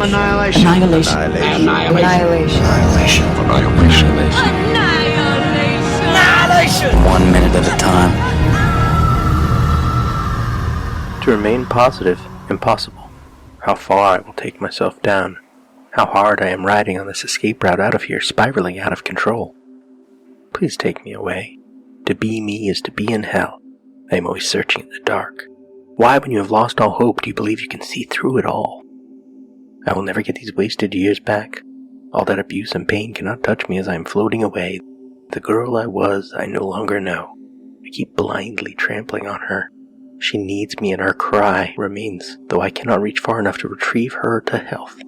Annihilation. Annihilation. Annihilation. Annihilation. Annihilation. Annihilation! 1 minute at a time. To remain positive, impossible. How far I will take myself down. How hard I am riding on this escape route out of here, spiraling out of control. Please take me away. To be me is to be in hell. I am always searching in the dark. Why, when you have lost all hope, do you believe you can see through it all? I will never get these wasted years back. All that abuse and pain cannot touch me as I am floating away. The girl I was, I no longer know. I keep blindly trampling on her. She needs me and her cry remains, though I cannot reach far enough to retrieve her to health.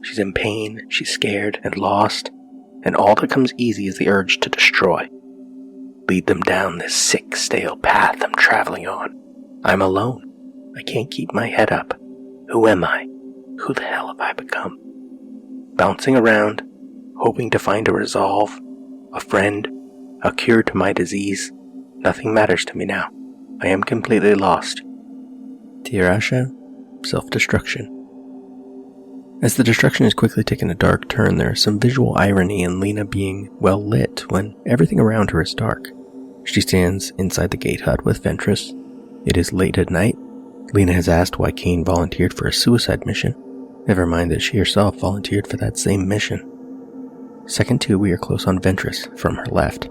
She's in pain, she's scared and lost, and all that comes easy is the urge to destroy. Lead them down this sick, stale path I'm traveling on. I'm alone. I can't keep my head up. Who am I? Who the hell have I become? Bouncing around, hoping to find a resolve, a friend, a cure to my disease. Nothing matters to me now. I am completely lost. Dear Asha, self-destruction. As the destruction is quickly taking a dark turn, there is some visual irony in Lena being well lit when everything around her is dark. She stands inside the gate hut with Ventress. It is late at night. Lena has asked why Kane volunteered for a suicide mission. Never mind that she herself volunteered for that same mission. Second to, we are close on Ventress from her left.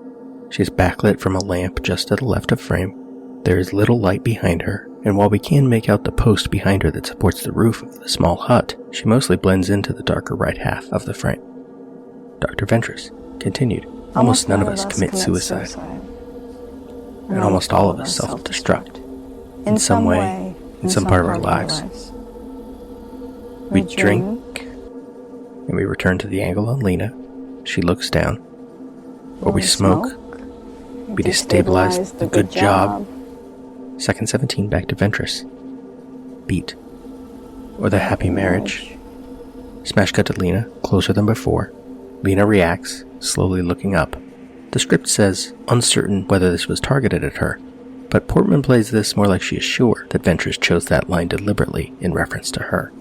She is backlit from a lamp just to the left of frame. There is little light behind her, and while we can make out the post behind her that supports the roof of the small hut, she mostly blends into the darker right half of the frame. Dr. Ventress continued, almost none of us commit suicide. And almost all of us self-destruct. In some way, in some part of our lives. We drink, and we return to the angle on Lena. She looks down. Or we smoke. We destabilize the good job. Second 17 back to Ventress. Beat. Or the happy marriage. Smash cut to Lena, closer than before. Lena reacts, slowly looking up. The script says, uncertain whether this was targeted at her, but Portman plays this more like she is sure that Ventress chose that line deliberately in reference to her.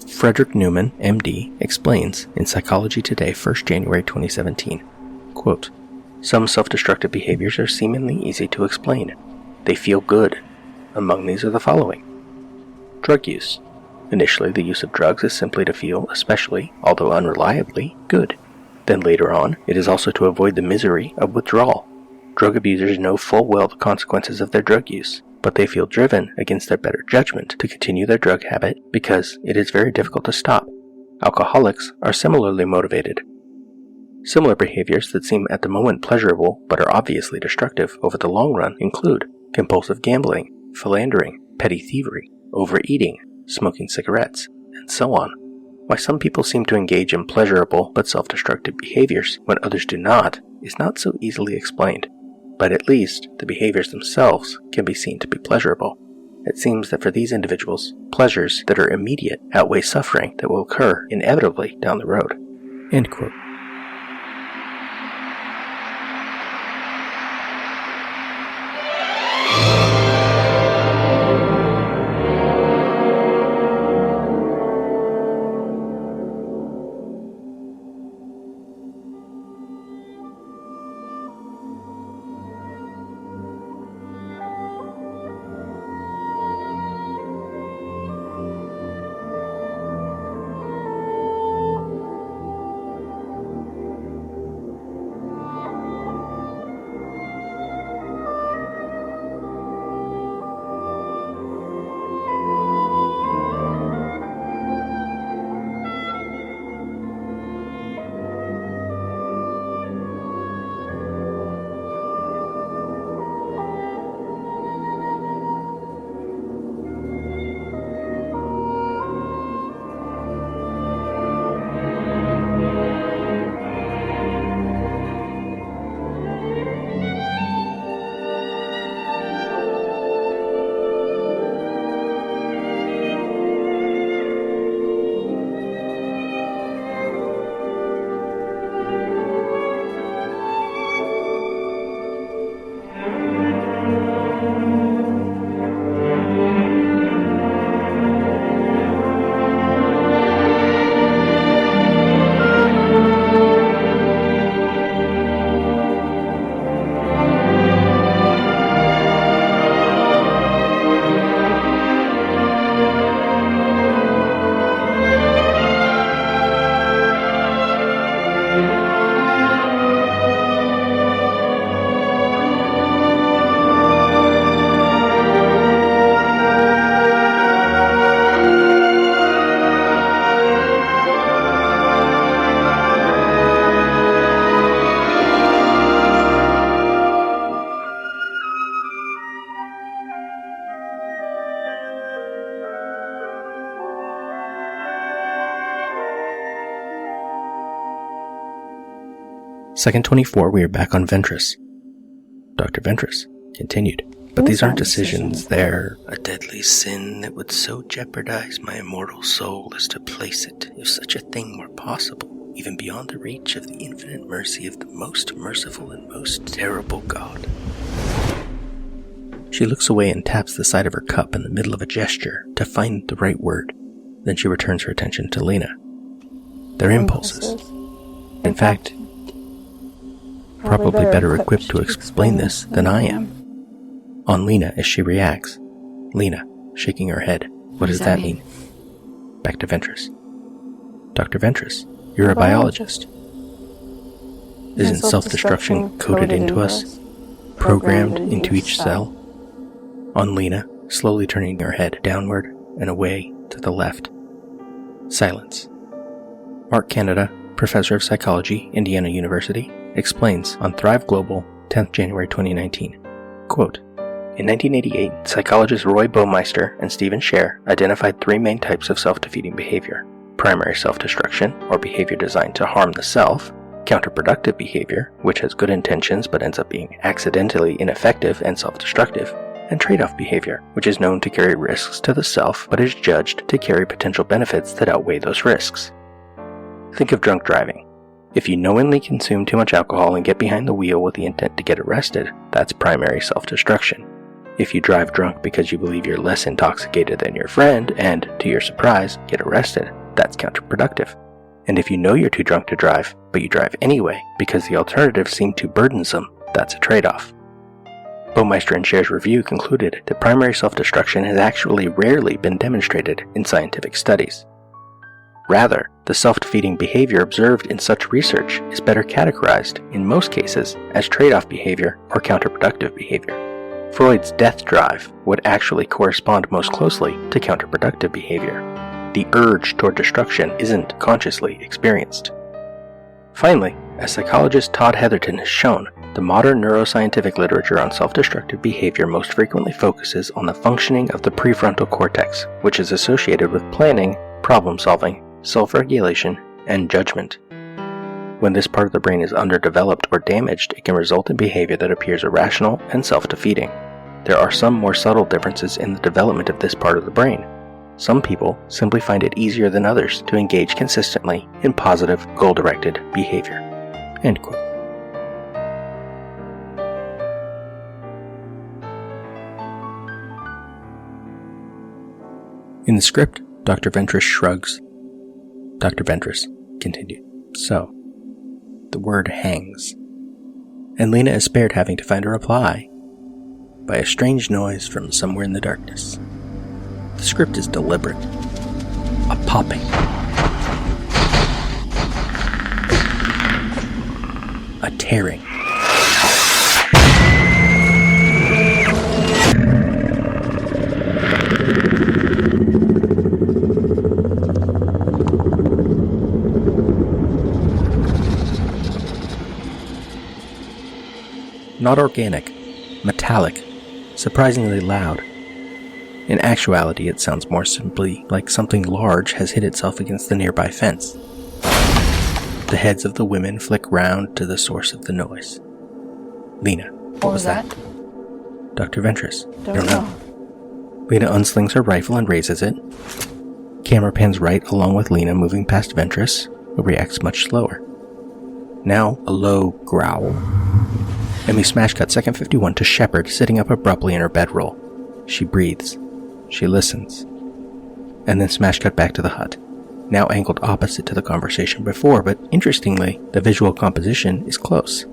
Frederick Newman, MD, explains in Psychology Today, 1st January 2017, quote, some self-destructive behaviors are seemingly easy to explain. They feel good. Among these are the following. Drug use. Initially, the use of drugs is simply to feel, especially, although unreliably, good. Then later on, it is also to avoid the misery of withdrawal. Drug abusers know full well the consequences of their drug use, but they feel driven against their better judgment to continue their drug habit because it is very difficult to stop. Alcoholics are similarly motivated. Similar behaviors that seem at the moment pleasurable but are obviously destructive over the long run include compulsive gambling, philandering, petty thievery, overeating, smoking cigarettes, and so on. Why some people seem to engage in pleasurable but self-destructive behaviors when others do not is not so easily explained, but at least the behaviors themselves can be seen to be pleasurable. It seems that for these individuals, pleasures that are immediate outweigh suffering that will occur inevitably down the road. End quote. Second 24, we are back on Ventress. Dr. Ventress continued. But these aren't decisions, they're a deadly sin that would so jeopardize my immortal soul as to place it, if such a thing were possible, even beyond the reach of the infinite mercy of the most merciful and most terrible God. She looks away and taps the side of her cup in the middle of a gesture to find the right word. Then she returns her attention to Lena. Their impulses. In fact, probably better equipped to explain this than I am. On Lena as she reacts. Lena, shaking her head. What does that mean? Back to Ventress. Dr. Ventress, you're a biologist. Isn't self-destruction coded into us? Programmed into each cell? On Lena, slowly turning her head downward and away to the left. Silence. Mark Canada, professor of psychology, Indiana University, explains on Thrive Global, 10th January 2019. Quote, in 1988, psychologists Roy Baumeister and Stephen Scher identified three main types of self-defeating behavior: primary self-destruction, or behavior designed to harm the self; counterproductive behavior, which has good intentions but ends up being accidentally ineffective and self-destructive; and trade-off behavior, which is known to carry risks to the self but is judged to carry potential benefits that outweigh those risks. Think of drunk driving. If you knowingly consume too much alcohol and get behind the wheel with the intent to get arrested, that's primary self-destruction. If you drive drunk because you believe you're less intoxicated than your friend and, to your surprise, get arrested, that's counterproductive. And if you know you're too drunk to drive, but you drive anyway because the alternatives seem too burdensome, that's a trade-off. Baumeister and Scher's review concluded that primary self-destruction has actually rarely been demonstrated in scientific studies. Rather, the self-defeating behavior observed in such research is better categorized, in most cases, as trade-off behavior or counterproductive behavior. Freud's death drive would actually correspond most closely to counterproductive behavior. The urge toward destruction isn't consciously experienced. Finally, as psychologist Todd Heatherton has shown, the modern neuroscientific literature on self-destructive behavior most frequently focuses on the functioning of the prefrontal cortex, which is associated with planning, problem-solving, self-regulation, and judgment. When this part of the brain is underdeveloped or damaged, it can result in behavior that appears irrational and self-defeating. There are some more subtle differences in the development of this part of the brain. Some people simply find it easier than others to engage consistently in positive, goal-directed behavior. End quote. In the script, Dr. Ventress shrugs. Dr. Ventress continued. So, the word hangs, and Lena is spared having to find a reply by a strange noise from somewhere in the darkness. The script is deliberate. A popping. A tearing. Not organic, metallic, surprisingly loud. In actuality, it sounds more simply like something large has hit itself against the nearby fence. The heads of the women flick round to the source of the noise. Lena, what was that? Dr. Ventress, don't know. Lena unslings her rifle and raises it. Camera pans right along with Lena moving past Ventress, who reacts much slower. Now, a low growl. And we smash cut second 51 to Shepard sitting up abruptly in her bedroll. She breathes. She listens. And then smash cut back to the hut, now angled opposite to the conversation before, but interestingly, the visual composition is close.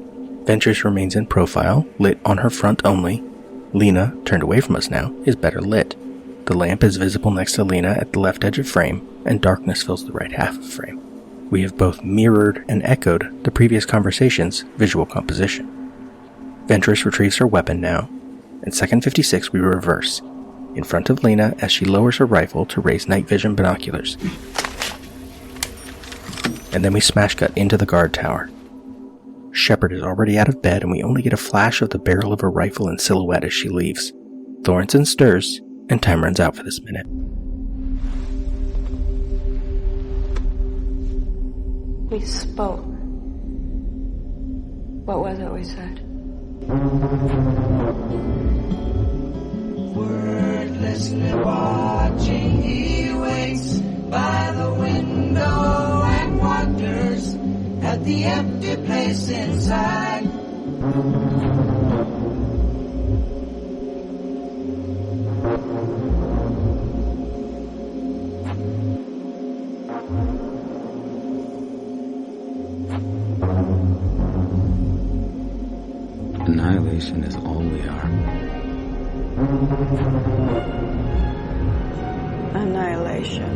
Ventress remains in profile, lit on her front only. Lena, turned away from us now, is better lit. The lamp is visible next to Lena at the left edge of frame, and darkness fills the right half of frame. We have both mirrored and echoed the previous conversation's visual composition. Ventress retrieves her weapon now, and second 56 we reverse, in front of Lena as she lowers her rifle to raise night vision binoculars. And then we smash cut into the guard tower. Shepard is already out of bed and we only get a flash of the barrel of her rifle in silhouette as she leaves. Thorensen stirs, and time runs out for this minute. We spoke. What was it we said? Wordlessly watching, he waits by the window and wonders at the empty place inside. Annihilation is all we are. Annihilation.